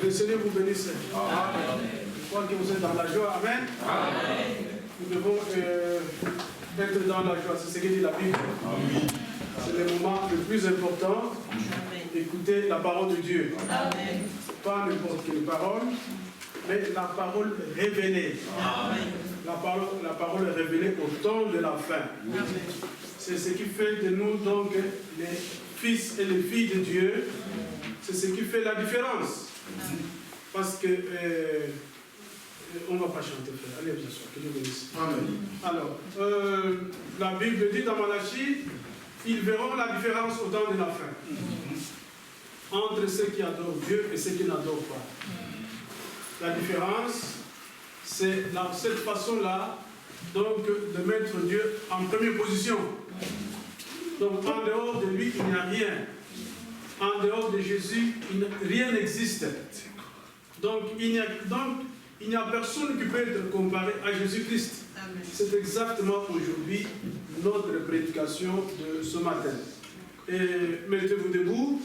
Que le Seigneur vous bénisse. Amen. Je crois que vous êtes dans la joie. Amen. Amen. Nous devons être dans la joie. C'est ce que dit la Bible. C'est le moment le plus important d'écouter la parole de Dieu. Amen. Pas n'importe quelle parole, mais la parole révélée. Amen. La parole révélée au temps de la fin. C'est ce qui fait de nous donc les fils et les filles de Dieu. C'est ce qui fait la différence. Parce que on ne va pas chanter, frère. Allez, vous asseoir. Que Dieu bénisse. Amen. Alors, la Bible dit dans Malachie, ils verront la différence au temps de la fin. Entre ceux qui adorent Dieu et ceux qui n'adorent pas. La différence, c'est cette façon-là, donc, de mettre Dieu en première position. Donc, en dehors de lui, il n'y a rien. En dehors de Jésus, rien n'existe. Donc, il n'y a personne qui peut être comparé à Jésus-Christ. C'est exactement aujourd'hui notre prédication de ce matin. Et mettez-vous debout.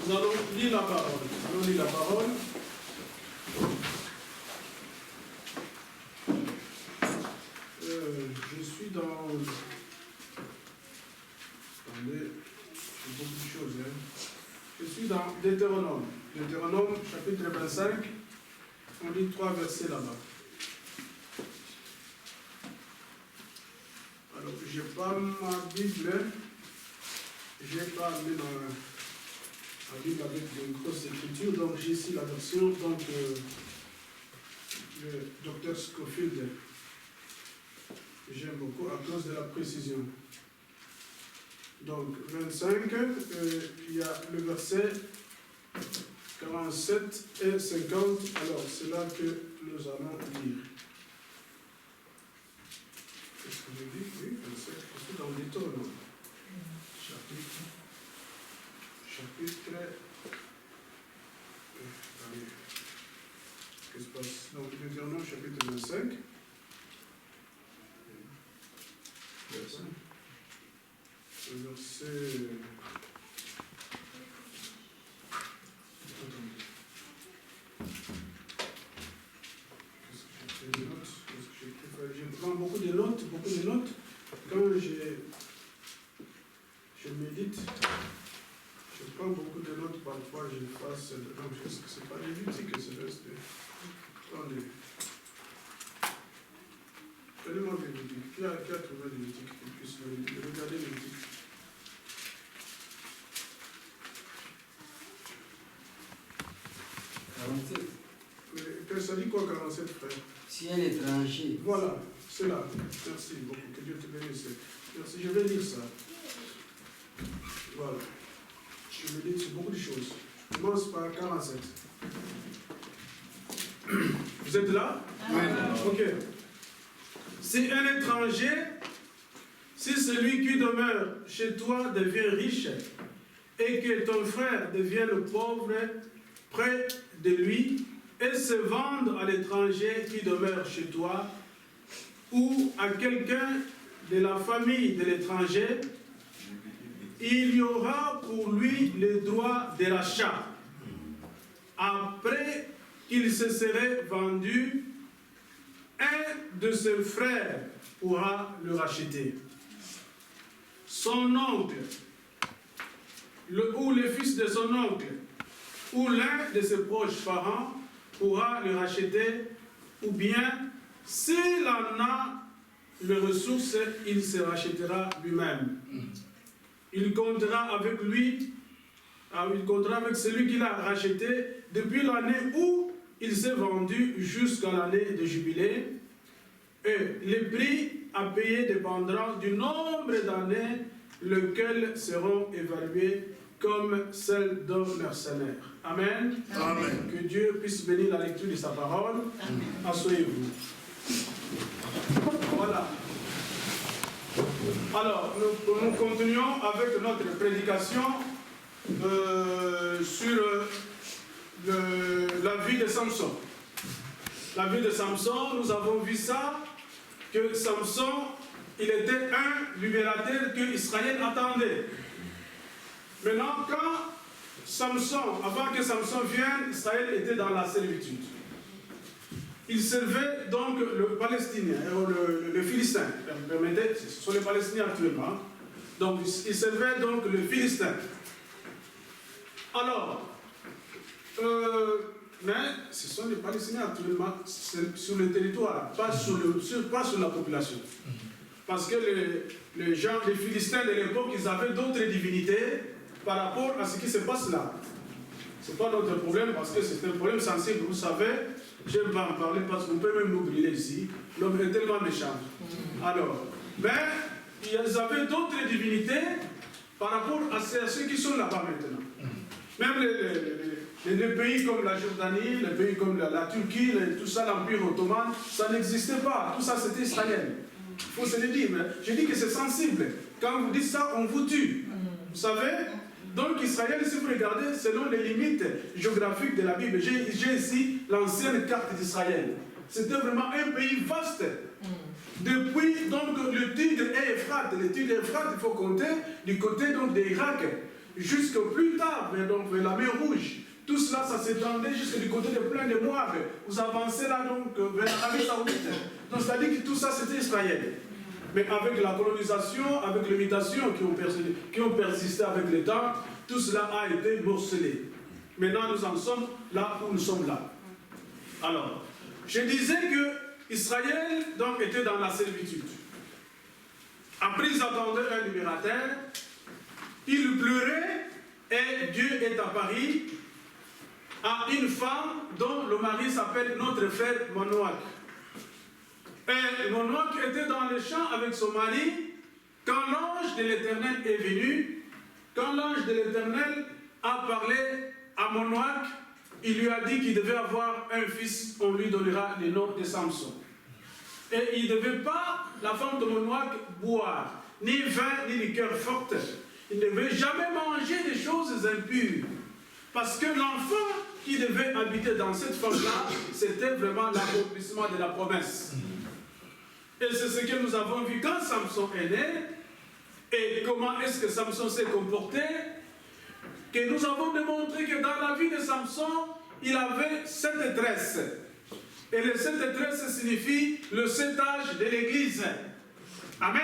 Nous allons lire la parole. Allons lire la parole. Je suis dans... Attendez, j'ai beaucoup de choses. Je suis dans Deutéronome. Deutéronome, chapitre 25. On lit 3 versets là-bas. Alors, je n'ai pas ma Bible. Je n'ai pas mis la Bible avec une grosse écriture. Donc, j'ai ici la version. Donc, le docteur Scofield, j'aime beaucoup à cause de la précision. Donc, 25, il y a le verset 47 et 50. Alors, c'est là que nous allons lire. Qu'est-ce que je dis? Oui, 27. Je suis dans Deutéronome. Chapitre. Allez. Qu'est-ce qui se passe? Donc, Deutéronome, chapitre 25. Verset. Je prends beaucoup de notes. Quand je médite, je prends beaucoup de notes. Parfois, je fasse. Donc, c'est pas Lévitique, c'est reste. Attendez. Donnez-moi Lévitique. Qui a trouvé Lévitique qui puisse regarder Lévitique? Ça dit quoi 47, frère? Si un étranger. Voilà, c'est là. Merci beaucoup. Que Dieu te bénisse. Merci, je vais lire ça. Voilà. Je vais lire sur beaucoup de choses. Je commence par 47. Vous êtes là? Oui. Ok. Si un étranger, si celui qui demeure chez toi devient riche et que ton frère devienne pauvre près de lui, et se vendre à l'étranger qui demeure chez toi ou à quelqu'un de la famille de l'étranger, il y aura pour lui le droit de l'achat. Après qu'il se serait vendu, un de ses frères pourra le racheter. Son oncle, ou le fils de son oncle, ou l'un de ses proches parents pourra le racheter, ou bien, s'il en a les ressources, il se rachètera lui-même. Il comptera avec lui, il comptera avec celui qui l'a racheté depuis l'année où il s'est vendu jusqu'à l'année de jubilé. Et les prix à payer dépendront du nombre d'années, lesquelles seront évaluées comme celle d'un mercenaire. Amen. Amen. Que Dieu puisse bénir la lecture de sa parole. Asseyez-vous. Voilà. Alors, nous continuons avec notre prédication sur la vie de Samson. La vie de Samson, nous avons vu ça, que Samson, il était un libérateur que Israël attendait. Maintenant, quand Samson, avant que Samson vienne, Israël était dans la servitude. Il servait donc le Palestinien, le Philistin. Permettez, ce sont les Palestiniens actuellement. Donc, il servait donc le Philistin. Alors, mais ce sont les Palestiniens actuellement sur le territoire, pas sur la population. Parce que les gens, les Philistins de l'époque, ils avaient d'autres divinités par rapport à ce qui se passe là. Ce n'est pas notre problème parce que c'est un problème sensible. Vous savez, je ne vais pas en parler parce qu'on peut même nous brûler ici. L'homme est tellement méchant. Alors, mais ils avaient d'autres divinités par rapport à ceux qui sont là-bas maintenant. Même les pays comme la Jordanie, les pays comme la Turquie, tout ça, l'Empire ottoman, ça n'existait pas. Tout ça, c'était Israël. Il faut se le dire. Mais je dis que c'est sensible. Quand vous dites ça, on vous tue. Vous savez? Donc Israël, si vous regardez, selon les limites géographiques de la Bible, j'ai ici l'ancienne carte d'Israël. C'était vraiment un pays vaste. Depuis donc le Tigre et Euphrate, le Tigre et Euphrate, il faut compter du côté donc d'Irak, jusqu'au plus tard, donc vers la mer Rouge. Tout cela, ça s'étendait jusqu'au côté de plein de Moab. Vous avancez là donc vers l'Arabie Saoudite. Donc c'est-à-dire que tout ça c'était Israël. Mais avec la colonisation, avec les mutations qui ont persisté avec le temps, tout cela a été morcelé. Maintenant, nous en sommes là où nous sommes là. Alors, je disais que Israël donc, était dans la servitude. Après, ils attendaient un libérateur. Ils pleuraient et Dieu est apparu à une femme dont le mari s'appelle notre frère Manoach. Et Manoach était dans le champ avec son mari quand l'ange de l'Éternel est venu. Quand l'ange de l'Éternel a parlé à Manoach, il lui a dit qu'il devait avoir un fils, on lui donnera le nom de Samson. Et il ne devait pas, la femme de Manoach, boire ni vin ni liqueur forte. Il ne devait jamais manger des choses impures. Parce que l'enfant qui devait habiter dans cette femme-là, c'était vraiment l'accomplissement de la promesse. Et c'est ce que nous avons vu quand Samson est né, et comment est-ce que Samson s'est comporté, que nous avons démontré que dans la vie de Samson, il avait 7 tresses. Et les 7 tresses signifient le 7 âges de l'Église. Amen.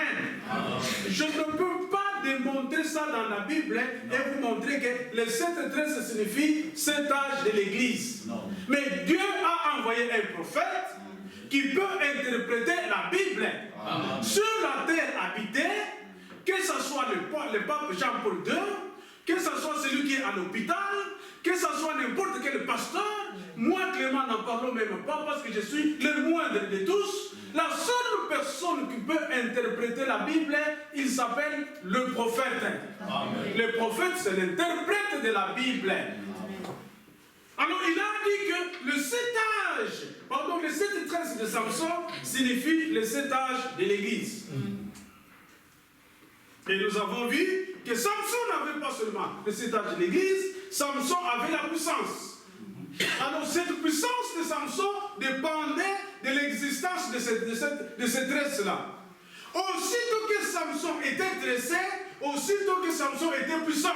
Je ne peux pas démontrer ça dans la Bible et vous montrer que les 7 tresses signifient 7 âges de l'Église. Mais Dieu a envoyé un prophète qui peut interpréter la Bible. Sur la terre habitée, que ce soit le pape Jean-Paul II, que ce soit celui qui est à l'hôpital, que ce soit n'importe quel pasteur, moi Clément n'en parlons même pas parce que je suis le moindre de tous. La seule personne qui peut interpréter la Bible, il s'appelle le prophète. Amen. Le prophète, c'est l'interprète de la Bible. Alors il a dit que le 7 âges, pardon, les 7 tresses de Samson signifient le 7 âges de l'Église. Et nous avons vu que Samson n'avait pas seulement le 7 âges de l'Église, Samson avait la puissance. Alors cette puissance de Samson dépendait de l'existence de ces tresses-là. Aussitôt que Samson était dressé, aussitôt que Samson était puissant.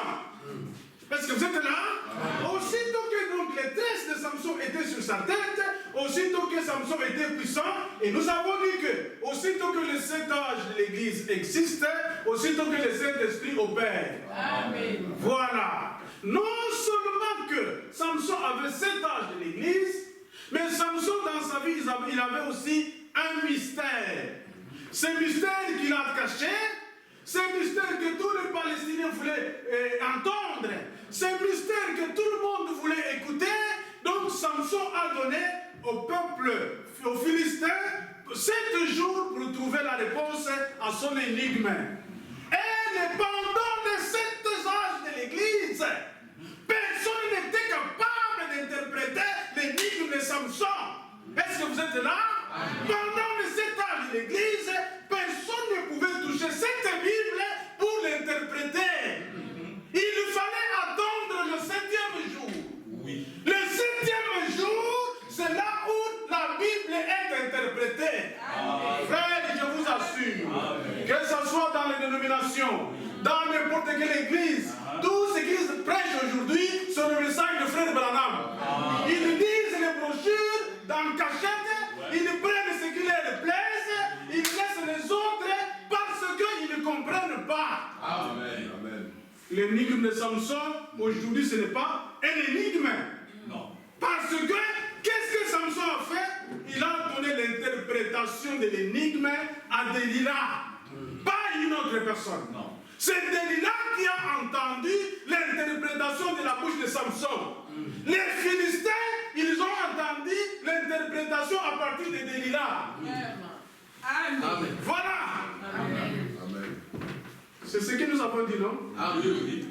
Est-ce que vous êtes là? Aussitôt que donc, les tresses de Samson étaient sur sa tête, aussitôt que Samson était puissant, et nous avons dit que aussitôt que le 7 âges de l'Église existe, aussitôt que le Saint-Esprit opère. Amen. Voilà. Non seulement que Samson avait 7 âges de l'Église, mais Samson dans sa vie, il avait aussi un mystère. Ce mystère qu'il a caché, ce mystère que tous les Palestiniens voulaient entendre, ce mystère que tout le monde voulait écouter. Donc Samson a donné au peuple, aux Philistins, 7 jours pour trouver la réponse à son énigme. Et pendant les 7 âges de l'Église, personne n'était capable d'interpréter l'énigme de Samson. Est-ce que vous êtes là? Pendant les 7 âges de l'Église, personne ne pouvait toucher cette Bible pour l'interpréter. Il fallait attendre le 7e jour. Oui. Le 7e jour, c'est là où la Bible est interprétée. Frère, je vous assure, que ce soit dans les dénominations, dans n'importe quelle église, tout ce qu'ils prêchent aujourd'hui, dans cachette, ils prennent ce qui leur plaise, ils laissent les autres parce qu'ils ne comprennent pas. Amen. Amen. L'énigme de Samson, aujourd'hui, ce n'est pas un énigme. Non. Parce que, qu'est-ce que Samson a fait? Il a donné l'interprétation de l'énigme à Delilah, pas une autre personne. Non. C'est Delilah qui a entendu l'interprétation de la bouche de Samson. Les Philistins, ils ont entendu l'interprétation à partir de Delilah. Amen. Voilà. Amen. C'est ce que nous avons dit, non? Oui.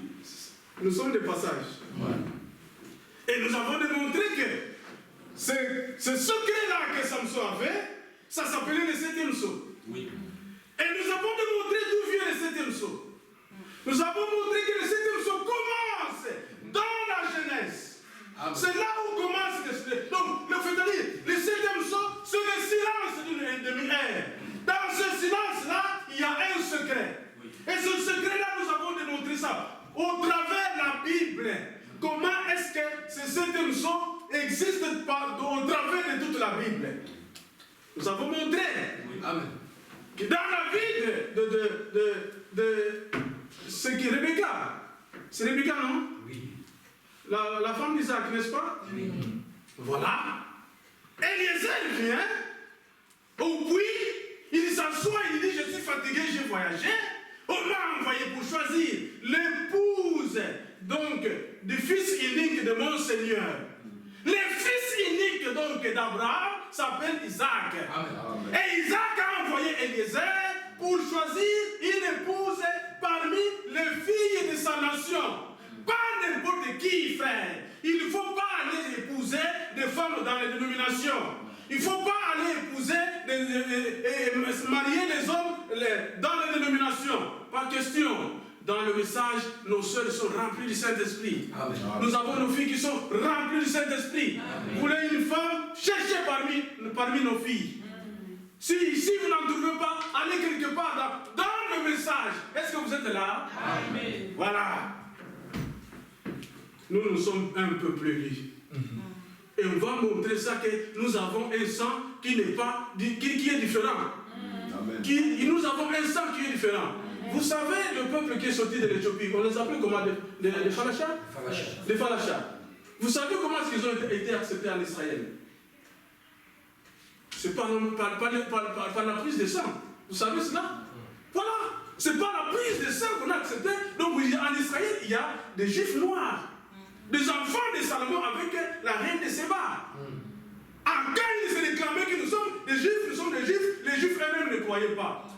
Nous sommes des passages. Ouais. Et nous avons démontré que ce secret-là que Samson avait, ça s'appelait le 7e sceau. Oui. Et nous avons démontré d'où vient le 7e sceau. Nous avons montré que le 7e sceau commence dans la Genèse. C'est là où commence le. Donc, le fait de dire, le 7e sceau, c'est le silence d'une demi-heure. Dans ce silence-là, il y a un secret. Oui. Et ce secret-là, nous avons démontré ça. Au travers de la Bible, comment est-ce que ce 7e sceau existe au travers de toute la Bible? Nous avons montré que dans la vie ce qui est Rebecca, c'est Rebecca, non? Oui. La femme d'Isaac, n'est-ce pas? Oui. Voilà. Eliezer vient au puits, il s'assoit, il dit, je suis fatigué, j'ai voyagé. On m'a envoyé pour choisir l'épouse donc du fils unique de mon Seigneur. Le fils unique donc d'Abraham s'appelle Isaac. Amen. Et Isaac a envoyé Eliezer pour choisir une épouse parmi les filles de sa nation. Pas n'importe qui, frère. Il ne faut pas aller épouser des femmes dans les dénominations. Il ne faut pas aller épouser et marier les hommes dans les dénominations. Pas question. Dans le message, nos sœurs sont remplies du Saint-Esprit. Nous avons nos filles qui sont remplies du Saint-Esprit. Vous voulez une femme, cherchez parmi nos filles. Si vous n'en trouvez pas, allez quelque part dans le message. Est-ce que vous êtes là? Amen. Voilà. Nous sommes un peu plus libres. Et on va montrer ça que nous avons un sang qui n'est pas, qui est différent. Nous avons un sang qui est différent. Vous savez, le peuple qui est sorti de l'Éthiopie, on les appelle comment? Des Falachas? Des Falachas. Vous savez comment est-ce qu'ils ont été acceptés en Israël? C'est par la prise de sang. Vous savez cela? Voilà. C'est par la prise de sang qu'on a accepté. Donc en Israël, il y a des juifs noirs. Des enfants de Salomon avec la reine de Séba. Quand ils se réclamaient que nous sommes des juifs, les juifs eux-mêmes ne croyaient pas.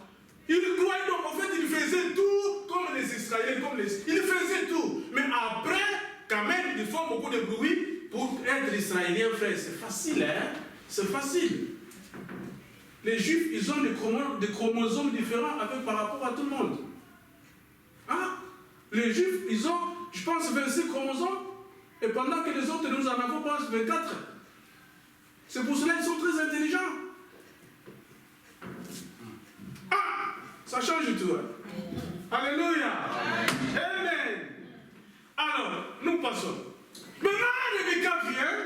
Ils croyaient donc, en fait, ils faisaient tout comme les Israéliens, ils faisaient tout. Mais après, quand même, ils font beaucoup de bruit pour être Israéliens, frère. C'est facile, hein? C'est facile. Les juifs, ils ont des chromosomes différents par rapport à tout le monde. Hein? Les juifs, ils ont, je pense, 26 chromosomes. Et pendant que les autres, nous en avons, je pense, 24. C'est pour cela qu'ils sont très intelligents. Ah, ça change tout. Hein? Alléluia. Amen. Alors, nous passons. Maintenant, Rebecca vient,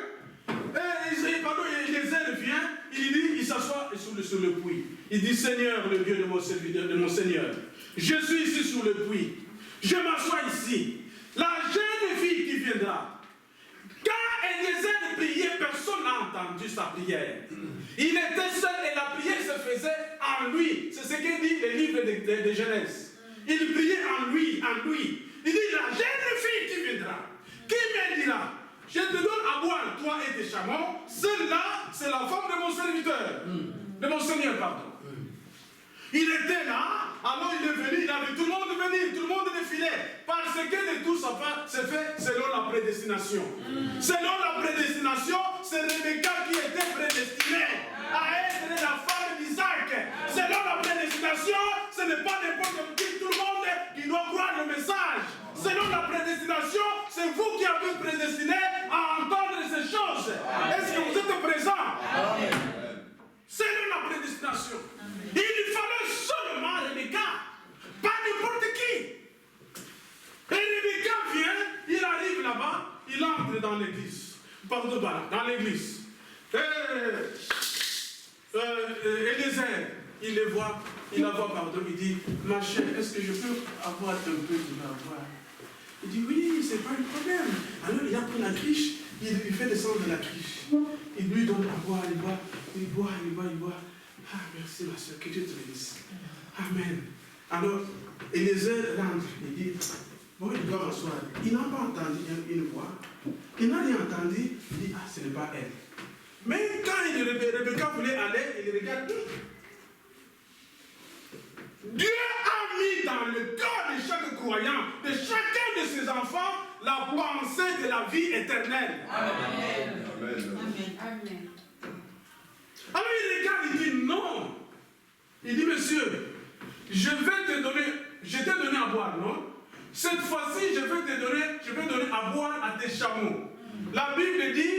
Eliezer vient, il s'assoit sur le puits. Il dit, Seigneur, le Dieu de mon serviteur, de mon Seigneur, je suis ici sur le puits. Je m'assois ici. La jeune fille qui viendra. Quand Eliezer priait, personne n'a entendu sa prière. Il était seul et la prière se faisait en lui. C'est ce que dit le livre de Genèse. Il priait en lui, Il dit, la jeune fille qui viendra, qui me dira, je te donne à boire, toi et tes chameaux, celle-là, c'est la femme de mon serviteur, de mon Seigneur, pardon. Il était là, alors il est venu, il a vu tout le monde venir, tout le monde défilait. Parce que le tout se fait selon la prédestination. Selon la prédestination, c'est Rebecca qui était prédestinée à être la femme d'Isaac. Selon la prédestination, ce n'est pas n'importe qui, tout le monde qui doit croire le message. Selon la prédestination, c'est vous qui avez prédestiné à entendre ces choses. Est-ce que vous êtes présents? Selon la prédestination. Il lui fallait seulement Rebecca, pas n'importe qui. Et Rebecca vient, il arrive là-bas, il entre dans l'église. Pardon, dans l'église. Eliezer, il les voit, il la voit pardon, il dit, ma chère, est-ce que je peux avoir un peu de la voix? Il dit, oui, c'est pas un problème. Alors il a pris la criche, il fait descendre la criche. Il lui donne à boire, il boit. Ah, merci ma soeur, que Dieu te bénisse. Amen. Alors, Eliezer rentre, il dit, bon, il doit m'asseoir. Il n'a pas entendu une voix. Il n'a rien entendu, il dit, ah, ce n'est pas elle. Mais quand Rebecca voulait aller, il regarde. Dieu a mis dans le cœur de chaque croyant, de chacun de ses enfants, la pensée de la vie éternelle. Amen. Amen. Alors il regarde, il dit non. Il dit, monsieur, je t'ai donné à boire, non? Cette fois-ci, je vais donner à boire à tes chameaux. La Bible dit,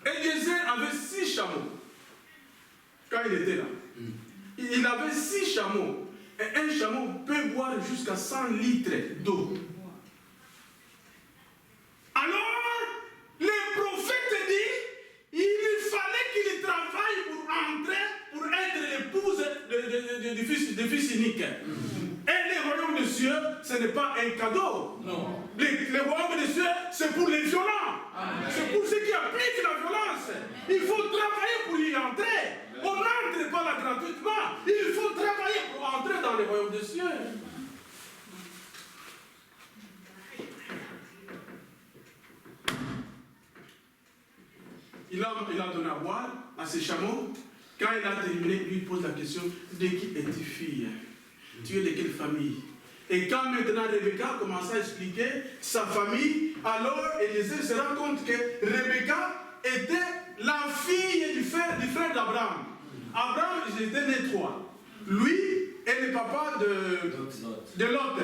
Eliezer avait 6 chameaux quand il était là. Il avait 6 chameaux. Et un chameau peut boire jusqu'à 100 litres d'eau. Alors, le prophète dit, il fallait qu'il travaille pour être l'épouse du fils unique. Et le royaume des cieux, ce n'est pas un cadeau. Non. Le royaume des cieux, c'est pour les violents. C'est pour ceux qui appliquent la violence. Il faut travailler pour y entrer. On n'entre pas là gratuitement. Il faut travailler pour entrer dans le royaume des cieux. Il a donné à boire à ses chameaux. Quand il a terminé, il lui pose la question, de qui es-tu fille? Tu es de quelle famille? Et quand maintenant Rebecca commence à expliquer sa famille, alors Eliezer se rend compte que Rebecca était la fille du frère d'Abraham. Abraham, ils étaient nés 3. Lui est le papa de Lot.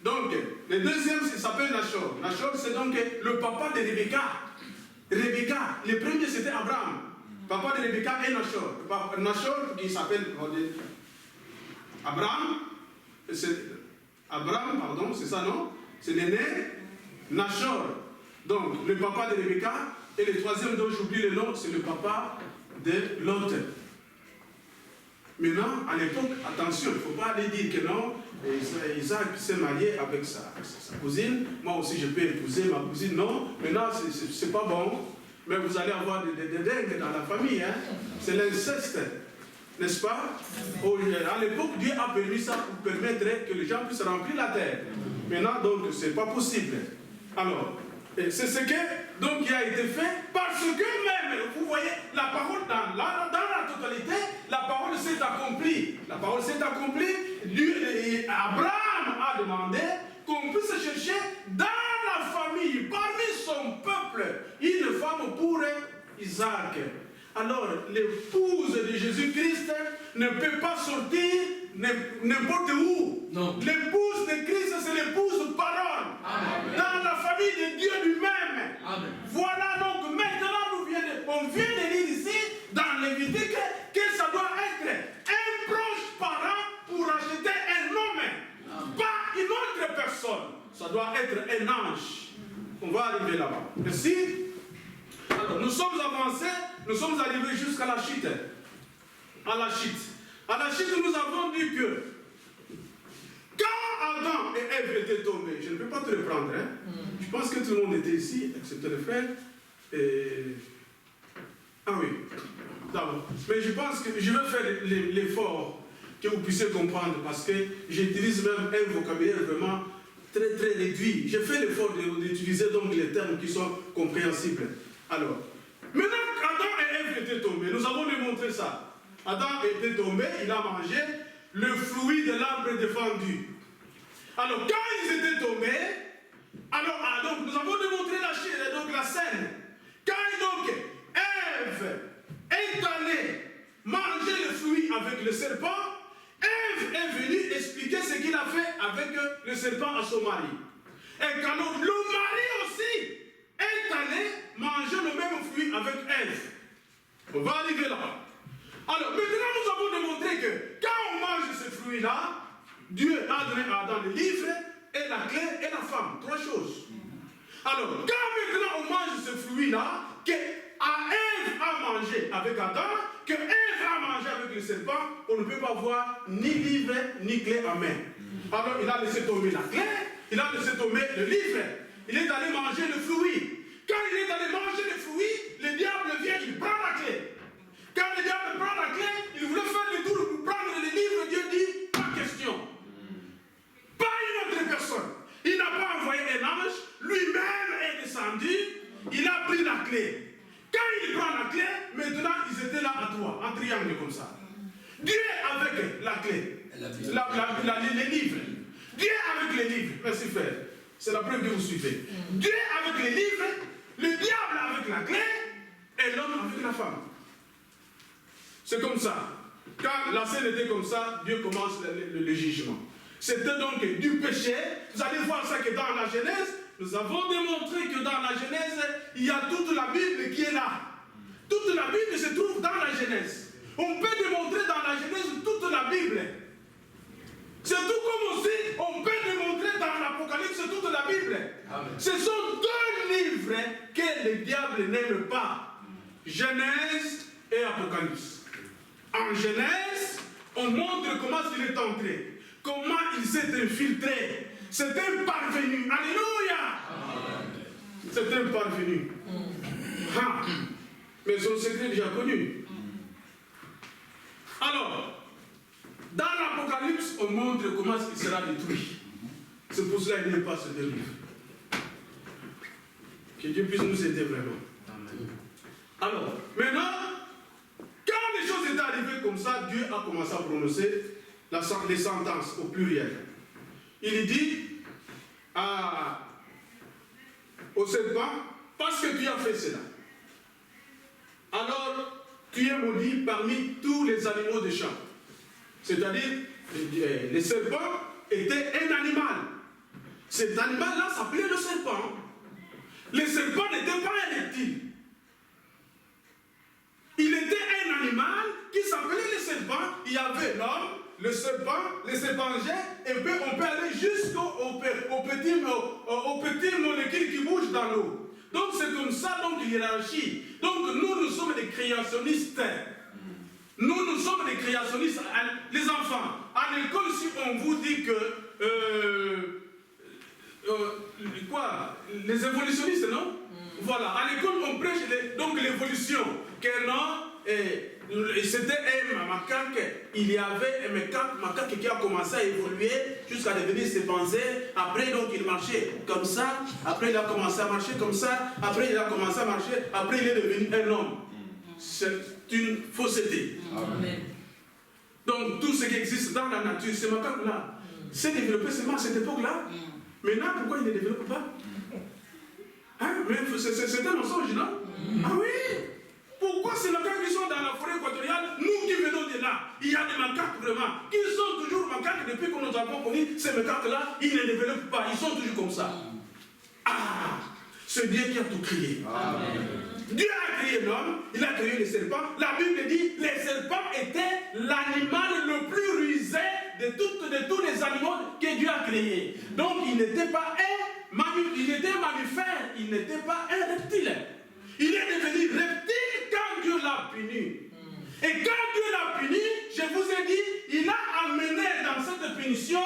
Donc, le deuxième s'appelle Nachor. Nachor, c'est donc le papa de Rebecca. Rebecca, le premier c'était Abraham. Papa de Rebecca et Nachor. Nachor, qui s'appelle Abraham, c'est ça, non? C'est l'aîné, Nachor. Donc, le papa de Rebecca, et le troisième dont j'oublie le nom, c'est le papa de Lot. Maintenant, à l'époque, attention, il ne faut pas aller dire que non, Isaac s'est marié avec sa cousine, moi aussi je peux épouser ma cousine, non, maintenant c'est pas bon, mais vous allez avoir des dingues dans la famille, hein? C'est l'inceste, n'est-ce pas? À l'époque, Dieu a permis ça pour permettre que les gens puissent remplir la terre. Maintenant, donc, c'est pas possible. Alors, c'est ce qui a été fait parce que même, vous voyez, la parole dans la totalité, la parole s'est accomplie. La parole s'est accomplie. Abraham a demandé qu'on puisse chercher dans la famille, parmi son peuple, une femme pour Isaac. Alors, l'épouse de Jésus-Christ ne peut pas sortir n'importe où. L'épouse de Christ, c'est l'épouse parole. Amen. Dans la famille de Dieu lui-même. Amen. Voilà donc maintenant on vient de lire ici dans Lévitique que ça doit être un proche parent pour acheter un homme. Amen. Pas une autre personne. Ça doit être un ange. On va arriver là-bas. Merci. Alors, nous sommes avancés, nous sommes arrivés jusqu'à la chute. À la chute. À la chute, nous avons dit que quand Adam et Ève étaient tombés, je ne peux pas te reprendre, hein? Je pense que tout le monde était ici, excepté le frère. Ah oui, d'abord. Mais je pense que je vais faire l'effort que vous puissiez comprendre parce que j'utilise même un vocabulaire vraiment très très réduit. J'ai fait l'effort d'utiliser donc les termes qui sont compréhensibles. Alors, maintenant Adam et Ève étaient tombés, nous avons démontré ça. Adam était tombé, il a mangé le fruit de l'arbre défendu. Alors, quand ils étaient tombés, donc nous avons démontré la scène. Quand donc Ève est allée manger le fruit avec le serpent, Ève est venue expliquer ce qu'il a fait avec le serpent à son mari. Et quand le mari aussi est allé manger le même fruit avec Ève. On va arriver là-bas. Alors, maintenant, nous avons démontré que quand on mange ce fruit-là, Dieu a donné à Adam le livre et la clé et la femme. 3 choses. Alors, quand maintenant on mange ce fruit-là, Ève a mangé avec Adam, que Ève a mangé avec le serpent, on ne peut pas voir ni livre ni clé en main. Alors il a laissé tomber la clé, il a laissé tomber le livre, il est allé manger le fruit. Quand il est allé manger le fruit, le diable vient, il prend la clé. Quand le diable prend la clé, il voulait faire le tour pour prendre le livre, Dieu dit, pas question. Pas une autre personne. Il n'a pas envoyé un ange, lui-même est descendu, il a pris la clé. Quand il prend la clé, maintenant ils étaient là à trois, en triangle comme ça. Dieu avec la clé, les livres. Dieu avec les livres. Merci frère. C'est la preuve que vous suivez. Dieu avec les livres, le diable avec la clé et l'homme avec la femme. C'est comme ça. Quand la scène était comme ça, Dieu commence le jugement. C'était donc du péché. Vous allez voir ça que dans la Genèse, nous avons démontré que dans la Genèse, il y a toute la Bible qui est là. Toute la Bible se trouve dans la Genèse. On peut démontrer dans la Genèse toute la Bible. C'est tout comme aussi, on peut démontrer dans l'Apocalypse toute la Bible. Amen. Ce sont deux livres que le diable n'aime pas. Genèse et Apocalypse. En Genèse, on montre comment il est entré, comment il s'est infiltré. C'est un parvenu. Alléluia. C'est un parvenu. Ah. Mais son secret est déjà connu. Alors, dans l'Apocalypse, on montre comment il sera détruit. C'est pour cela qu'il n'aime pas ce livre. Que Dieu puisse nous aider vraiment. Amen. Alors, maintenant, quand les choses étaient arrivées comme ça, Dieu a commencé à prononcer les sentences au pluriel. Il dit au serpent, parce que tu as fait cela, alors tu es maudit parmi tous les animaux des champs. C'est-à-dire, le serpent était un animal. Cet animal-là s'appelait le serpent. Le serpent n'était pas un reptile. Il était un animal qui s'appelait le serpent. Il y avait l'homme, le serpent, les serpentins, et puis on peut aller jusqu'aux petites molécules qui bougent dans l'eau. Donc c'est comme ça, donc hiérarchie. Donc nous sommes des créationnistes. Nous sommes des créationnistes. Les enfants, à l'école, si on vous dit que les évolutionnistes, non? Voilà, à l'école on prêche donc l'évolution. Que non, c'était un macaque, il y avait un macaque qui a commencé à évoluer jusqu'à devenir chimpanzé. Après donc il marchait comme ça, après il a commencé à marcher comme ça, après il a commencé à marcher, après il est devenu un homme. C'est une fausseté. Amen. Donc tout ce qui existe dans la nature, ce macaque-là, s'est développé seulement à cette époque-là. Maintenant, pourquoi il ne développe pas? Hein? Mais c'est un mensonge, non? Ah oui? Pourquoi ces macaques qui sont dans la forêt équatoriale, nous qui venons de là, il y a des macaques vraiment, qui sont toujours macaques depuis que nous avons connu ces macaques-là, ils ne développent pas, ils sont toujours comme ça. Ah! C'est Dieu qui a tout créé. Amen. Dieu a créé l'homme, il a créé les serpents. La Bible dit que les serpents étaient l'animal le plus rusé de tous les animaux que Dieu a créés. Donc il n'était pas un mammifère, il n'était pas un reptile. Il est devenu reptile quand Dieu l'a puni. Et quand Dieu l'a puni, je vous ai dit, il a amené dans cette punition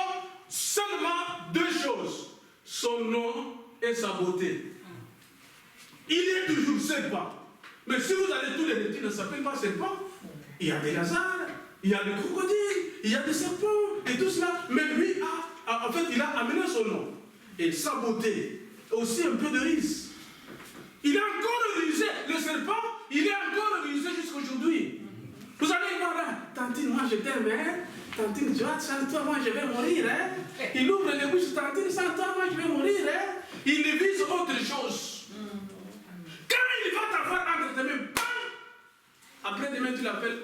seulement deux choses. Son nom et sa beauté. Il est toujours serpent. Mais si vous allez tous les reptiles ne s'appellent pas serpent, il y a des lézards, il y a des crocodiles, il y a des serpents, et tout cela. Mais lui, en fait, il a amené son nom. Et sa beauté, aussi un peu de risque. Il est encore rusé. Le serpent, il est encore rusé jusqu'à aujourd'hui. Vous allez voir là, Tantine, moi je t'aime, hein? Tantine, tu vois, sans toi, moi je vais mourir, hein? Il ouvre les bouches, Tantine, sans toi, moi je vais mourir, hein? Il ne vise autre chose. Quand il va t'avoir entre tes mains, bam! Après demain tu l'appelles,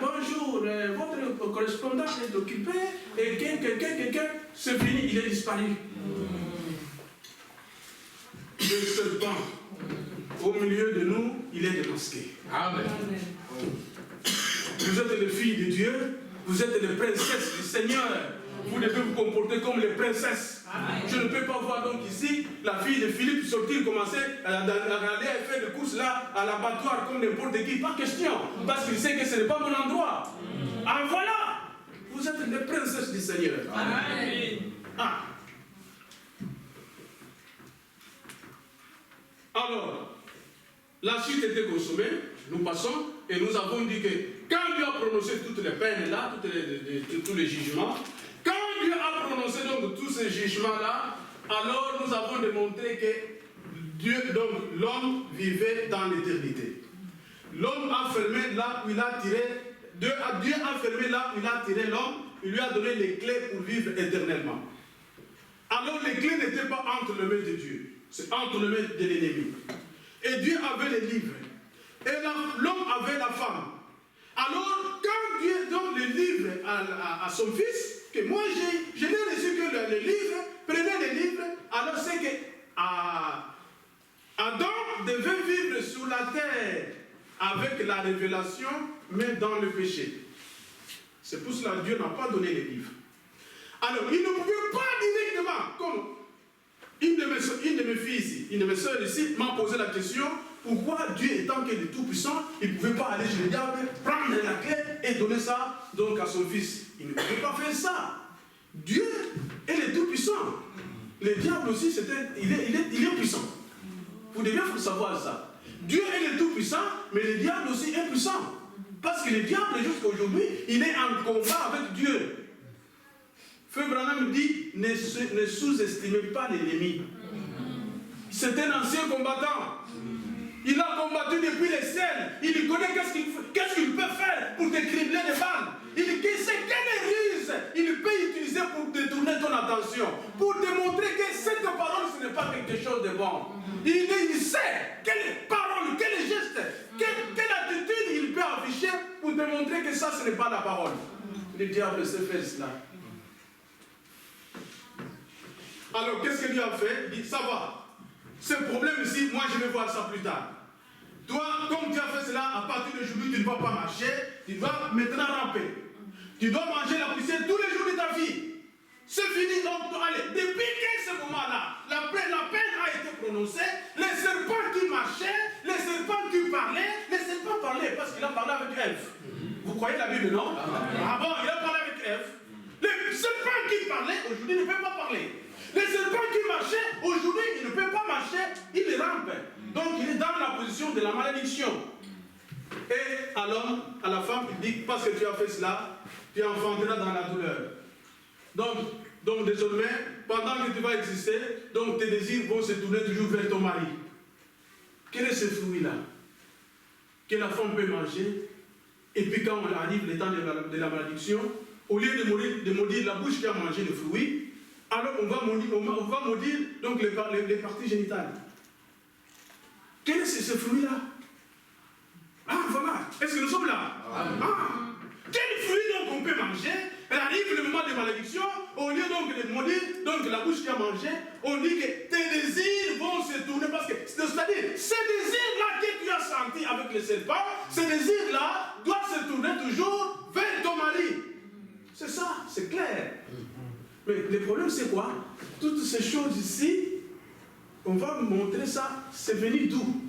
bonjour, votre correspondant est occupé, et quelqu'un, c'est fini, il est disparu. Le serpent, au milieu de nous, il est démasqué. Amen. Vous êtes les filles de Dieu, vous êtes les princesses du Seigneur. Vous devez vous comporter comme les princesses. Je ne peux pas voir donc ici la fille de Philippe sortir, commencer à aller faire des courses là à l'abattoir comme n'importe qui. Pas question. Parce qu'il sait que ce n'est pas mon endroit. Ah voilà. Vous êtes des princesses du Seigneur. Amen. Ah. Alors, la suite était consommée, nous passons, et nous avons dit que quand Dieu a prononcé toutes les peines là, tous les jugements, quand Dieu a prononcé donc tous ces jugements-là, alors nous avons démontré que Dieu, donc l'homme vivait dans l'éternité. L'homme a fermé là où il a tiré, Dieu a fermé là où il a tiré l'homme, il lui a donné les clés pour vivre éternellement. Alors les clés n'étaient pas entre les mains de Dieu, c'est entre les mains de l'ennemi. Et Dieu avait les livres. Et l'homme avait la femme. Alors, quand Dieu donne les livres à son fils, que moi je n'ai reçu que les livres, prenez les livres, alors c'est que Adam devait vivre sur la terre avec la révélation, mais dans le péché. C'est pour cela que Dieu n'a pas donné les livres. Alors, il ne pouvait pas directement, comme une de mes filles ici, une de mes soeurs ici, m'a posé la question, pourquoi Dieu étant qu'il est tout-puissant, il ne pouvait pas aller chez le diable, prendre la clé et donner ça donc à son fils. Il ne pouvait pas faire ça. Dieu est le tout-puissant. Le diable aussi, il est puissant. Vous devez savoir ça. Dieu est le tout-puissant, mais le diable aussi est puissant. Parce que le diable, jusqu'à aujourd'hui, il est en combat avec Dieu. Feu Branham dit, ne sous-estimez pas l'ennemi. C'est un ancien combattant. Il a combattu depuis les ciels. Il connaît qu'est-ce qu'il peut faire pour te cribler les balles. Il sait quelle ruse il peut utiliser pour détourner ton attention. Pour te montrer que cette parole, ce n'est pas quelque chose de bon. Il sait quelle parole, quel geste, quelle attitude il peut afficher pour te montrer que ça, ce n'est pas la parole. Le diable sait faire cela. Alors, qu'est-ce que Dieu a fait? Il dit, ça va. Ce problème ici, moi, je vais voir ça plus tard. Toi, comme tu as fait cela, à partir d'aujourd'hui, tu ne vas pas marcher, tu vas maintenant ramper. Tu dois manger la poussière tous les jours de ta vie. C'est fini, donc, allez, depuis ce moment-là, la peine a été prononcée, les serpents qui marchaient, les serpents qui parlaient, les serpents parlaient parce qu'il a parlé avec Ève. Vous croyez la Bible, non? Ah bon, il a parlé avec Ève. Les serpents qui parlaient, aujourd'hui, ne peuvent pas parler. Les serpents qui marchaient, aujourd'hui, il ne peut pas marcher, il rampe. Donc, il est dans la position de la malédiction. Et à l'homme, à la femme, il dit, parce que tu as fait cela, tu enfanteras dans la douleur. Donc désormais, pendant que tu vas exister, donc tes désirs vont se tourner toujours vers ton mari. Quel est ce fruit-là que la femme peut manger? Et puis quand on arrive le temps de la malédiction, au lieu de maudire la bouche qui a mangé le fruit, alors on va maudire donc les parties génitales. Quel est ce fruit-là? Ah, voilà. Est-ce que nous sommes là? Quel fruit donc on peut manger? Elle arrive le moment de malédiction, au lieu donc de maudire donc la bouche qui a mangé, on dit que tes désirs vont se tourner parce que, c'est-à-dire, ces désirs-là que tu as sentis avec le serpent, ces désirs-là doivent se tourner toujours vers ton mari. C'est ça, c'est clair. Mais le problème c'est quoi? Toutes ces choses ici, on va montrer ça, c'est venu d'où?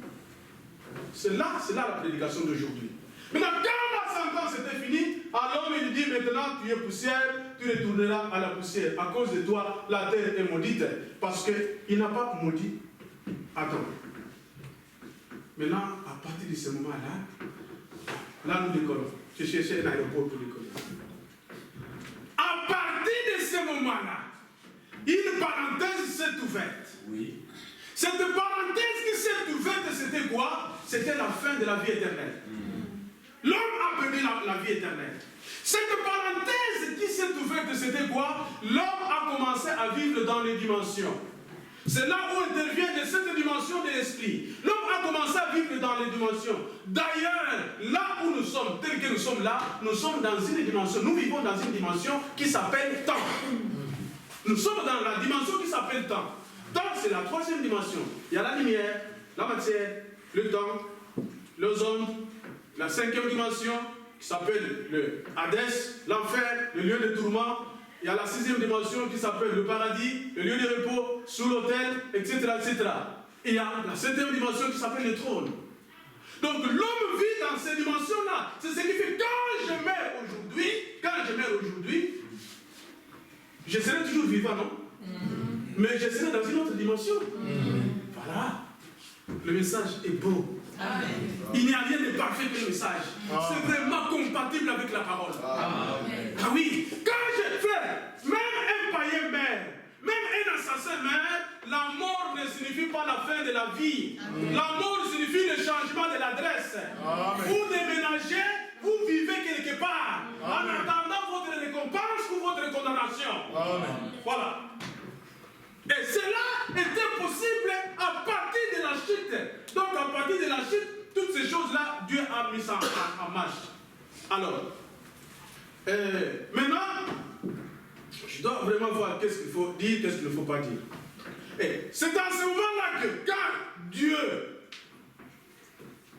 C'est là la prédication d'aujourd'hui. Maintenant, quand la sentence était finie, alors il dit maintenant tu es poussière, tu retourneras à la poussière. À cause de toi, la terre est maudite. Parce qu'il n'a pas maudit. Attends. Maintenant, à partir de ce moment-là, là nous décollons. Je cherchais un aéroport pour décoller. À partir de ce moment-là, une parenthèse s'est ouverte. Oui. Cette parenthèse qui s'est ouverte, c'était quoi? C'était la fin de la vie éternelle. L'homme a perdu la vie éternelle. Cette parenthèse qui s'est ouverte, c'était quoi? L'homme a commencé à vivre dans les dimensions. C'est là où intervient de cette dimension de l'esprit. L'homme a commencé à vivre dans les dimensions. D'ailleurs, là où nous sommes, tel que nous sommes là, nous sommes dans une dimension. Nous vivons dans une dimension qui s'appelle temps. Nous sommes dans la dimension qui s'appelle temps. Temps, c'est la troisième dimension. Il y a la lumière, la matière, le temps, les ondes, la cinquième dimension qui s'appelle le Hadès, l'enfer, le lieu de tourment. il y a la 6e dimension qui s'appelle le paradis, le lieu de repos, sous l'autel, etc., etc. Et il y a la 7e dimension qui s'appelle le trône. Donc l'homme vit dans ces dimensions-là. C'est ce qui fait quand je meurs aujourd'hui, je serai toujours vivant, non? Mais je serai dans une autre dimension. Voilà. Le message est beau. Amen. Il n'y a rien de parfait que le message. C'est vraiment compatible avec la parole. Amen. Ah oui, quand je fais, même un païen meurt, même un assassin meurt, la mort ne signifie pas la fin de la vie. Amen. La mort signifie le changement de l'adresse. Vous déménagez, vous vivez quelque part, Amen. En attendant votre récompense ou votre condamnation. Amen. Voilà. Et cela était possible à partir de la chute. Donc à partir de la chute, toutes ces choses-là, Dieu a mis ça en marche. Alors, maintenant, je dois vraiment voir qu'est-ce qu'il faut dire, qu'est-ce qu'il ne faut pas dire. Et c'est dans ce moment-là que quand Dieu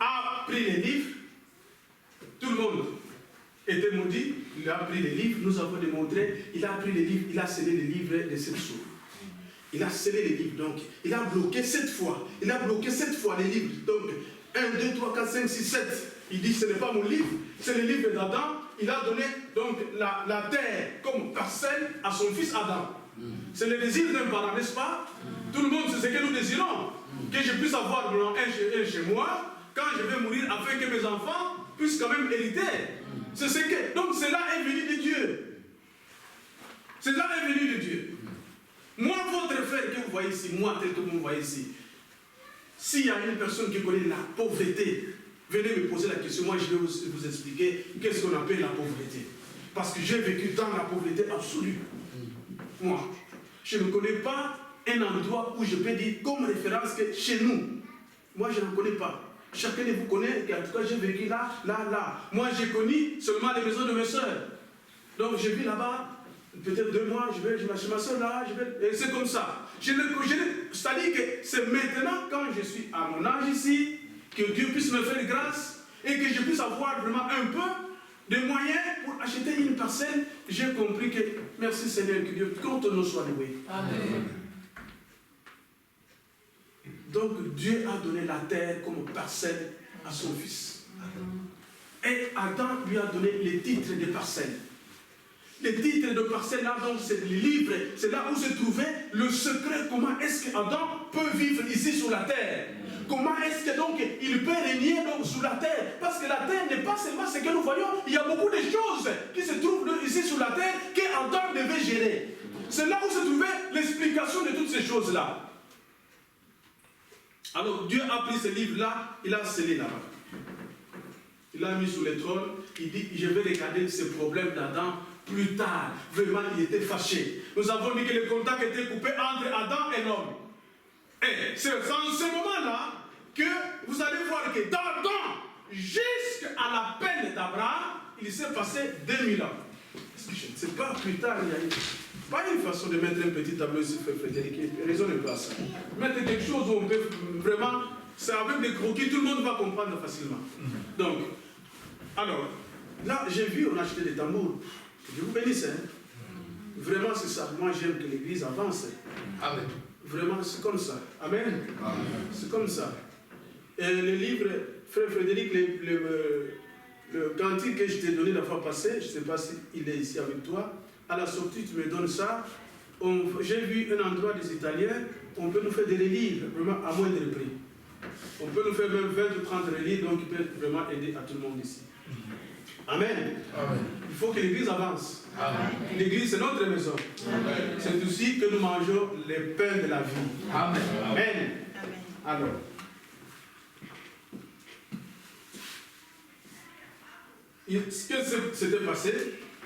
a pris les livres, tout le monde était maudit, il a pris les livres, nous avons démontré, il a pris les livres, il a scellé les livres de 7 jours. Il a scellé les livres, donc il a bloqué 7 fois. Il a bloqué 7 fois les livres. Donc 1, 2, 3, 4, 5, 6, 7. Il dit ce n'est pas mon livre, c'est le livre d'Adam. Il a donné donc la terre comme parcelle à son fils Adam. C'est le désir d'un parent, n'est-ce pas? Tout le monde, c'est ce que nous désirons. Que je puisse avoir un chez moi, quand je vais mourir, afin que mes enfants puissent quand même hériter. C'est ce que. Donc cela est venu de Dieu. Cela est venu de Dieu. Moi, votre frère que vous voyez ici, moi tel que vous me voyez ici, s'il y a une personne qui connaît la pauvreté, venez me poser la question, moi je vais vous expliquer qu'est-ce qu'on appelle la pauvreté. Parce que j'ai vécu dans la pauvreté absolue. Moi, je ne connais pas un endroit où je peux dire comme référence que chez nous. Moi, je ne connais pas. Chacun de vous connaît, et en tout cas, j'ai vécu là, là, là. Moi, j'ai connu seulement les maisons de mes soeurs. Donc, je vis là-bas. Peut-être 2 mois, je vais chez ma soeur là, et c'est comme ça. C'est-à-dire que c'est maintenant, quand je suis à mon âge ici, que Dieu puisse me faire grâce et que je puisse avoir vraiment un peu de moyens pour acheter une parcelle. J'ai compris que, merci Seigneur, que Dieu, que ton nom soit loué. Amen. Donc Dieu a donné la terre comme parcelle à son fils. Et Adam lui a donné les titres des parcelles. Les titres de parcelles là, donc c'est les livres, c'est là où se trouvait le secret, comment est-ce qu'Adam peut vivre ici sur la terre. Comment est-ce que donc il peut régner donc sur la terre. Parce que la terre n'est pas seulement ce que nous voyons, il y a beaucoup de choses qui se trouvent ici sur la terre qu'Adam devait gérer. C'est là où se trouvait l'explication de toutes ces choses-là. Alors Dieu a pris ce livre-là, il a scellé là-bas. Il l'a mis sur le trône, il dit, je vais regarder ce problème d'Adam. Plus tard, vraiment, il était fâché. Nous avons dit que le contact était coupé entre Adam et l'homme. Et c'est dans ce moment-là que vous allez voir que d'Adam jusqu'à la peine d'Abraham, il s'est passé 2000 ans. Est-ce que je ne sais pas, plus tard, il y a pas une façon de mettre un petit tableau ici, Frédéric, raison de place. Mettre quelque chose où on peut vraiment, c'est avec des croquis, tout le monde va comprendre facilement. Donc, alors, là, j'ai vu, on a acheté des tambours. Je vous bénisse, hein. Vraiment, c'est ça. Moi, j'aime que l'Église avance. Amen. Vraiment, c'est comme ça. Amen. Amen. C'est comme ça. Et le livre, frère Frédéric, le cantique que je t'ai donné la fois passée, je ne sais pas s'il est ici avec toi, à la sortie, tu me donnes ça. J'ai vu un endroit des Italiens, on peut nous faire des relires, vraiment à moindre prix. On peut nous faire même 20 ou 30 relires, donc il peut vraiment aider à tout le monde ici. Amen. Amen. Il faut que l'Église avance. L'Église, c'est notre maison. C'est aussi que nous mangeons les pains de la vie. Amen. Amen. Alors, ce que s'était passé,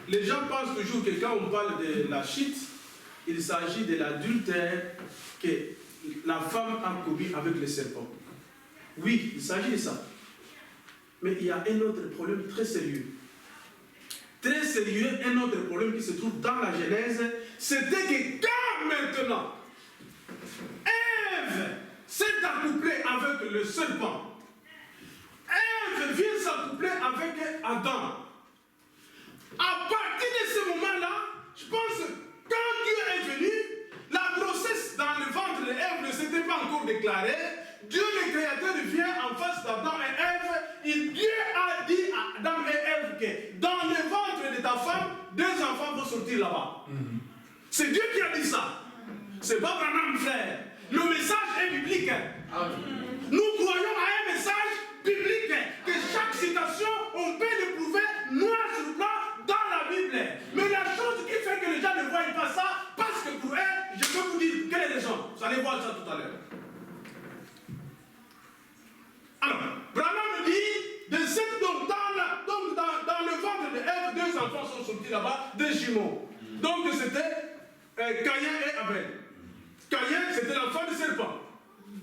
les gens pensent toujours que quand on parle de la chute, il s'agit de l'adultère que la femme a commis avec le serpent. Oui, il s'agit de ça. Mais il y a un autre problème très sérieux. Très sérieux, un autre problème qui se trouve dans la Genèse, c'était que quand maintenant Ève s'est accouplée avec le serpent, Ève vient s'accoupler avec Adam. À partir de ce moment-là, je pense, quand Dieu est venu, la grossesse dans le ventre de Ève ne s'était pas encore déclarée. Dieu le Créateur vient en face d'Adam et Ève. Et Dieu a dit à Adam et Ève que dans le ventre de ta femme, 2 enfants vont sortir là-bas. C'est Dieu qui a dit ça. C'est pas Branham, frère. Le message est biblique. Nous croyons à un message biblique. Que chaque citation, on peut le prouver noir sur blanc dans la Bible. Mais la chose qui fait que les gens ne voient pas ça, parce que pour eux, je peux vous dire quelle est la raison. Vous allez voir ça tout à l'heure. Alors, Branham dit, dans le ventre de Ève, 2 enfants sont sortis là-bas, 2 jumeaux. Donc c'était Caïn et Abel. Caïn, c'était l'enfant du serpent.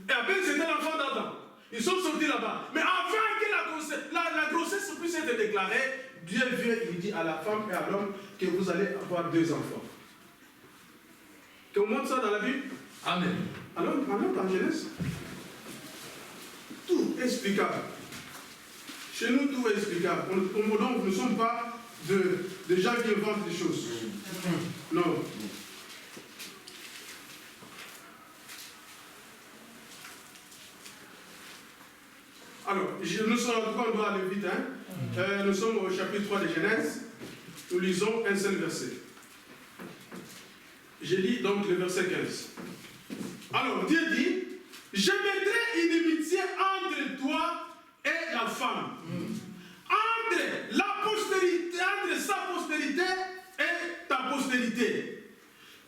Et Abel, c'était l'enfant d'Adam. Ils sont sortis là-bas. Mais avant que la grossesse puisse être déclarée, Dieu vient, il dit à la femme et à l'homme que vous allez avoir 2 enfants. Qu'on montre ça dans la Bible? Amen. Alors, dans Genèse, tout est explicable. Chez nous, tout est explicable. Nous ne sommes pas de gens qui inventent des choses. Non. Alors, nous sommes, en tout cas, on doit aller vite. Nous sommes au chapitre 3 de Genèse. Nous lisons un seul verset. J'ai dit donc le verset 15. Alors, Dieu dit, je mettrai une inimitié entre toi et la femme, entre sa postérité et ta postérité.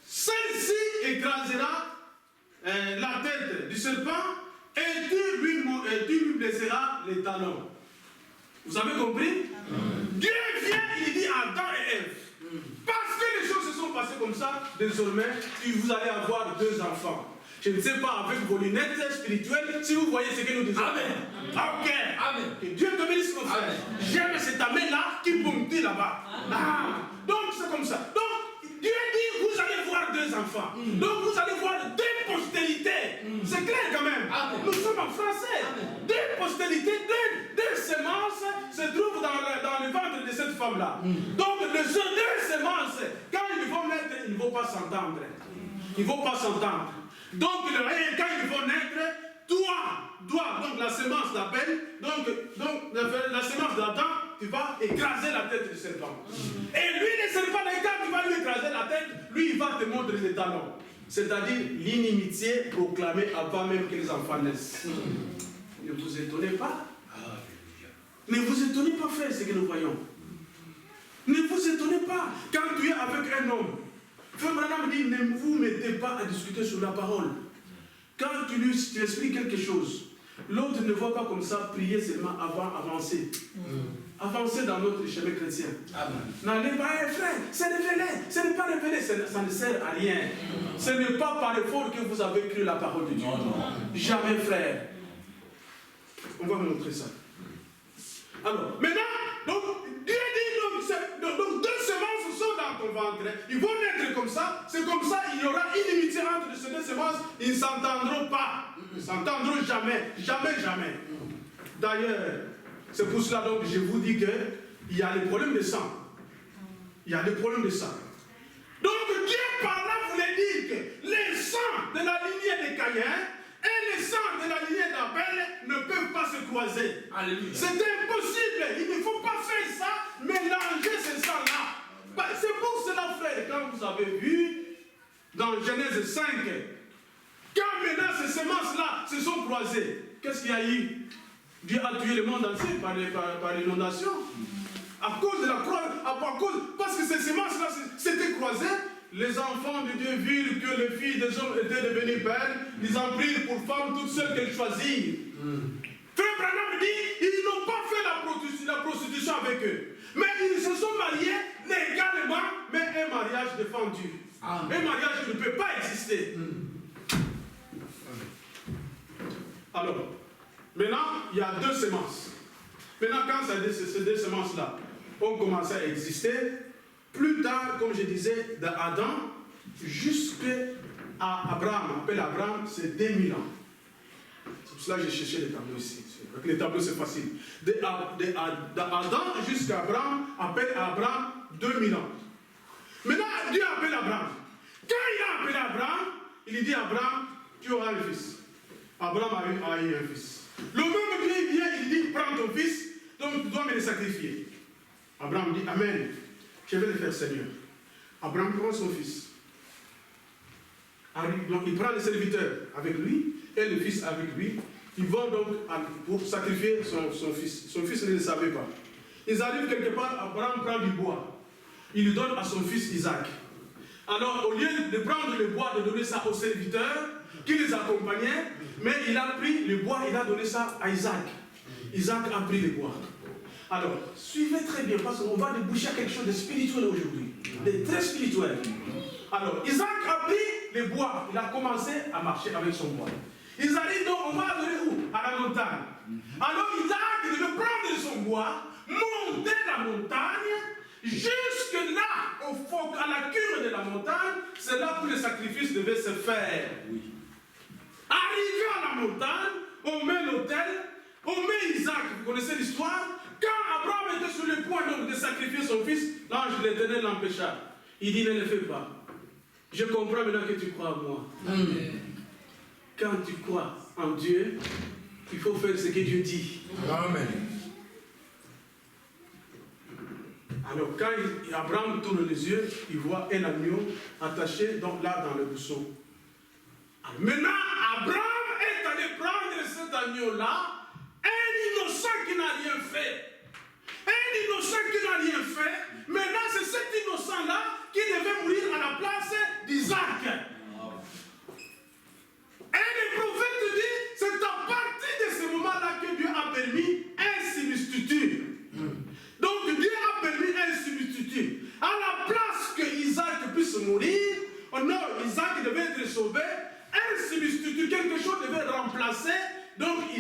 Celle-ci écrasera la tête du serpent et tu lui blesseras les talons. Vous avez compris? Dieu vient, il dit à Adam et Ève, parce que les choses se sont passées comme ça, désormais, vous allez avoir 2 enfants. Je ne sais pas avec vos lunettes spirituelles si vous voyez ce que nous disons. Amen. Ok. Amen. Que Dieu te bénisse mon frère. J'aime cette amène-là qui ponctue là-bas. Donc c'est comme ça. Donc Dieu dit vous allez voir 2 enfants. Donc vous allez voir 2 postérités. C'est clair quand même. Nous sommes en français. 2 postérités, 2 semences se trouvent dans le ventre de cette femme-là. Donc les 2 semences, quand ils vont naître, ils ne vont pas s'entendre. Ils ne vont pas s'entendre. Donc, quand ils vont naître, toi, donc la semence d'Abel, donc la semence d'Adam, tu vas écraser la tête du serpent. Et lui, le serpent, quand tu vas lui écraser la tête, lui, il va te montrer les talons. C'est-à-dire l'inimitié proclamée avant même que les enfants naissent. Ne vous étonnez pas. Ne vous étonnez pas, frère, ce que nous voyons. Ne vous étonnez pas. Quand tu es avec un homme, Frère Branham dit, ne vous mettez pas à discuter sur la parole. Quand tu expliques quelque chose, l'autre ne va pas comme ça prier seulement avant d'avancer. Avancer dans notre chemin chrétien. N'allez pas, frère, c'est révélé, ce n'est pas révélé, ça ne sert à rien. Ce n'est pas par effort que vous avez cru la parole de Dieu. Jamais, frère. On va montrer ça. Alors, maintenant, donc, Dieu dit, donc 2 semences sont dans ton ventre. Ils vont naître comme ça. C'est comme ça, il y aura inimitié entre ces 2 semences. Ils ne s'entendront pas. Ils ne s'entendront jamais. Jamais, jamais. D'ailleurs, c'est pour cela donc je vous dis qu'il y a des problèmes de sang. Il y a des problèmes de sang. Donc Dieu par là voulait dire que les sangs de la lignée de Caïn et les sangs de la lignée d'Abel ne peuvent pas se croiser. C'est impossible. Il ne faut pas faire ça, mélanger ces sangs-là. C'est pour cela, frère, quand vous avez vu dans Genèse 5, quand maintenant ces semences-là se sont croisées, qu'est-ce qu'il y a eu? Dieu a tué le monde entier par l'inondation. À cause de la croix, parce que ces semences-là s'étaient croisées, les enfants de Dieu virent que les filles des hommes étaient devenues belles, ils en prirent pour femmes toutes celles qu'elles choisirent. Frère Branham dit, ils n'ont pas fait la prostitution avec eux. Mais ils se sont mariés légalement, mais un mariage défendu. Un mariage qui ne peut pas exister. Alors, maintenant, il y a 2 semences. Maintenant, quand ces 2 semences-là ont commencé à exister, plus tard, comme je disais, d'Adam jusqu'à Abraham, on appelle Abraham, c'est 2000 ans. C'est pour cela que j'ai cherché les tableaux ici. Avec les tableaux, c'est facile. D'Adam jusqu'à Abraham, appelle Abraham 2000 ans. Maintenant, Dieu appelle Abraham. Quand il a appelé Abraham, il dit à Abraham, tu auras un fils. Abraham a eu un fils. Le même Dieu vient, il dit, prends ton fils, donc tu dois me le sacrifier. Abraham dit, Amen, je vais le faire, Seigneur. Abraham prend son fils. Donc il prend le serviteur avec lui et le fils avec lui. Ils vont donc pour sacrifier son fils. Son fils ne le savait pas. Ils arrivent quelque part, Abraham prend du bois. Il le donne à son fils Isaac. Alors au lieu de prendre le bois, de donner ça aux serviteurs qui les accompagnaient, mais il a pris le bois, il a donné ça à Isaac. Isaac a pris le bois. Alors, suivez très bien, parce qu'on va déboucher à quelque chose de spirituel aujourd'hui. De très spirituel. Alors, Isaac a pris le bois, il a commencé à marcher avec son bois. Ils arrivent donc, on va aller où? À la montagne. Alors Isaac devait prendre son bois, monter la montagne, jusque là, au fond, à la cure de la montagne, c'est là où le sacrifice devait se faire. Oui. Arrivé à la montagne, on met l'autel, on met Isaac, vous connaissez l'histoire. Quand Abraham était sur le point donc de sacrifier son fils, l'ange de l'Éternel l'empêcha. Il dit, ne le fais pas. Je comprends maintenant que tu crois en moi. Amen. Quand tu crois en Dieu, il faut faire ce que Dieu dit. Amen. Alors quand Abraham tourne les yeux, il voit un agneau attaché donc là dans le buisson. Maintenant, Abraham est allé prendre cet agneau-là, un innocent qui n'a rien fait. Un innocent qui n'a rien fait. Maintenant, c'est cet innocent-là qui devait mourir à la place d'Isaac. Et le prophète dit, c'est à partir de ce moment-là que Dieu a permis un substitut. Donc Dieu a permis un substitut. À la place que Isaac puisse mourir, non, Isaac devait être sauvé, un substitut, quelque chose devait remplacer donc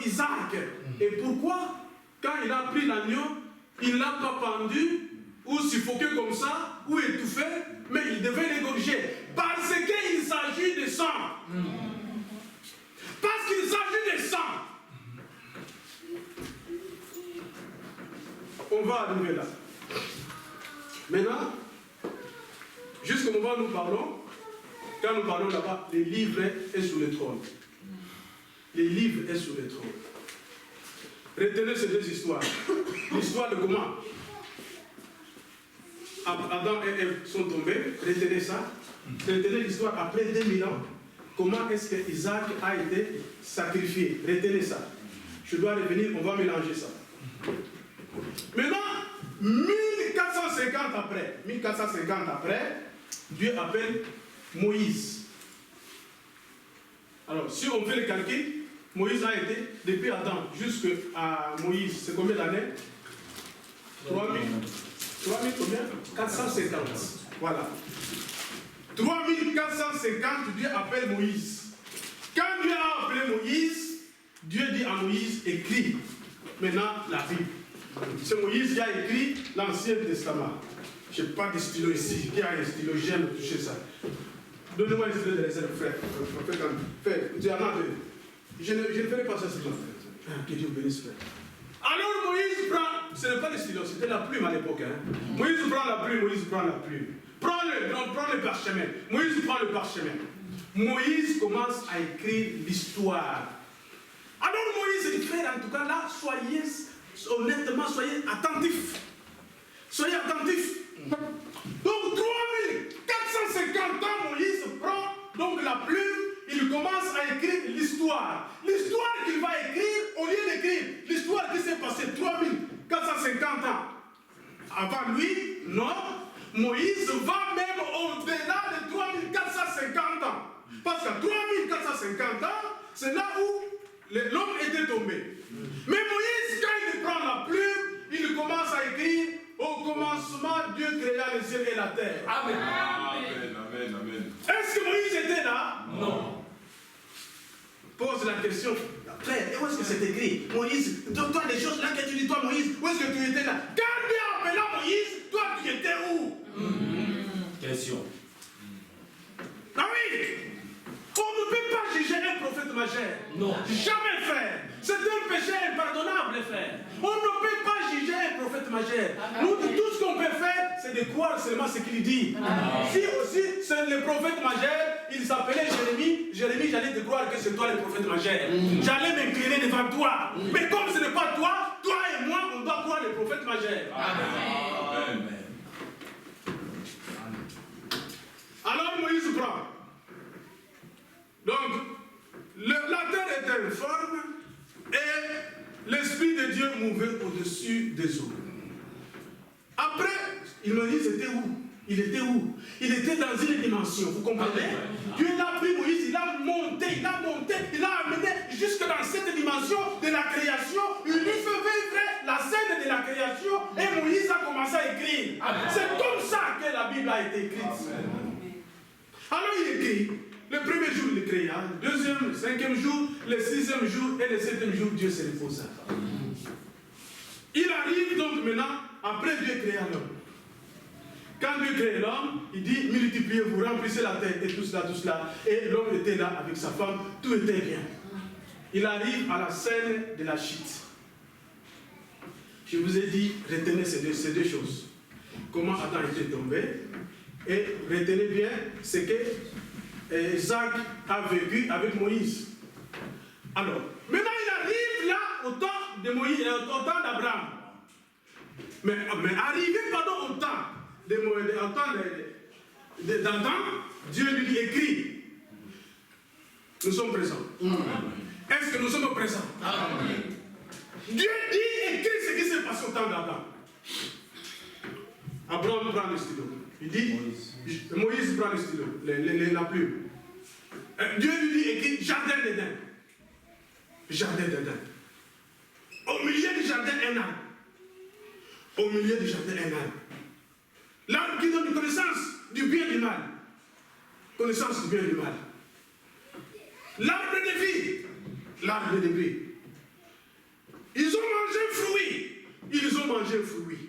Isaac. Et pourquoi, quand il a pris l'agneau, il ne l'a pas pendu, ou suffoqué comme ça, ou étouffé, mais il devait l'égorger. Parce qu'il s'agit de sang. Parce qu'il s'agit de sang. On va arriver là. Maintenant, jusqu'au moment où nous parlons, quand nous parlons là-bas, les livres est sur le trône. Les livres est sur le trône. Retenez ces deux histoires. L'histoire de comment Adam et Ève sont tombés. Retenez ça. Retenez l'histoire après 2000 ans. Comment est-ce que Isaac a été sacrifié? Retenez ça. Je dois revenir, on va mélanger ça. Maintenant, 1450 après, Dieu appelle Moïse. Alors, si on fait le calcul, Moïse a été, depuis Adam jusqu'à Moïse, c'est combien d'années? 3000 combien? 450. Voilà. 3450, Dieu appelle Moïse. Quand Dieu a appelé Moïse, Dieu dit à Moïse, écris maintenant la Bible. C'est Moïse qui a écrit l'Ancien Testament. Je n'ai pas de stylo ici. Qui a un stylo? J'aime toucher ça. Donnez-moi un stylo de réserve, frère. Je ne ferai pas ça, c'est toi. Que Dieu bénisse, frère. Alors Moïse prend, ce n'est pas le stylo, c'était la plume à l'époque. Hein. Moïse prend la plume, Moïse prend la plume. Prends le parchemin. Moïse prend le parchemin. Moïse commence à écrire l'histoire. Alors Moïse dit, frère, en tout cas là, soyez honnêtement, soyez attentifs. Soyez attentifs. Donc 3450 ans, Moïse prend donc la plume, il commence à écrire l'histoire. L'histoire qu'il va écrire, au lieu d'écrire l'histoire qui s'est passée 3450 ans avant lui, non, Moïse va même au-delà de 3450 ans. Parce qu'à 3450 ans, c'est là où l'homme était tombé. Mais Moïse, quand il prend la plume, il commence à écrire, au commencement, Dieu créa les cieux et la terre. Amen. Amen, amen, amen. Est-ce que Moïse était là? Non. Pose la question. Frère, où est-ce que c'est écrit? Moïse, toi les choses là que tu dis, toi Moïse, où est-ce que tu étais là? Quand Dieu appela Moïse, toi tu étais où? Question. Ah oui! On ne peut pas juger un prophète majeur. Non. Jamais, frère. C'est un péché impardonnable, frère. On ne peut pas juger un prophète majeur. Nous, tout ce qu'on peut faire, c'est et de croire seulement ce qu'il dit. Si aussi c'est le prophète majeur, il s'appelait Jérémie. Jérémie, j'allais te croire que c'est toi le prophète majeur. J'allais m'incliner devant toi. Mais comme ce n'est pas toi, toi et moi, on doit croire le prophète majeur. Amen. Alors Moïse prend. Donc, la terre était informe et l'Esprit de Dieu mouvait au-dessus des eaux. Après, Moïse était où? Il était où? Il était dans une dimension, vous comprenez? Dieu l'a pris Moïse, il a monté, il a amené jusque dans cette dimension de la création. Il lui fait vivre la scène de la création et Moïse a commencé à écrire. C'est comme ça que la Bible a été écrite. Alors il écrit, le premier jour il créa, le deuxième, le cinquième jour, le sixième jour et le septième jour, Dieu se reposa. Il arrive donc maintenant, après Dieu créa l'homme. Quand Dieu crée l'homme, il dit multipliez-vous, remplissez la terre et tout cela. Et l'homme était là avec sa femme, tout était bien. Il arrive à la scène de la chute. Je vous ai dit, retenez ces deux choses. Comment Adam était tombé. Et retenez bien ce que Isaac a vécu avec Moïse. Alors, maintenant il arrive là au temps de Moïse, au temps d'Abraham. Mais arrivé au temps d'Adam, Dieu lui dit écrit. Nous sommes présents. Est-ce que nous sommes présents? Dieu dit écrit ce qui s'est passé au temps d'Adam. Abraham prend le stylo. Il dit, Moïse prend le stylo, la plume. Dieu lui dit écrit jardin d'Éden. Jardin d'Éden. Au milieu du jardin, un arbre. Au milieu du jardin, un arbre. L'arbre qui donne une connaissance du bien et du mal. Connaissance du bien et du mal. L'arbre de vie. L'arbre de vie. Ils ont mangé un fruit. Ils ont mangé un fruit.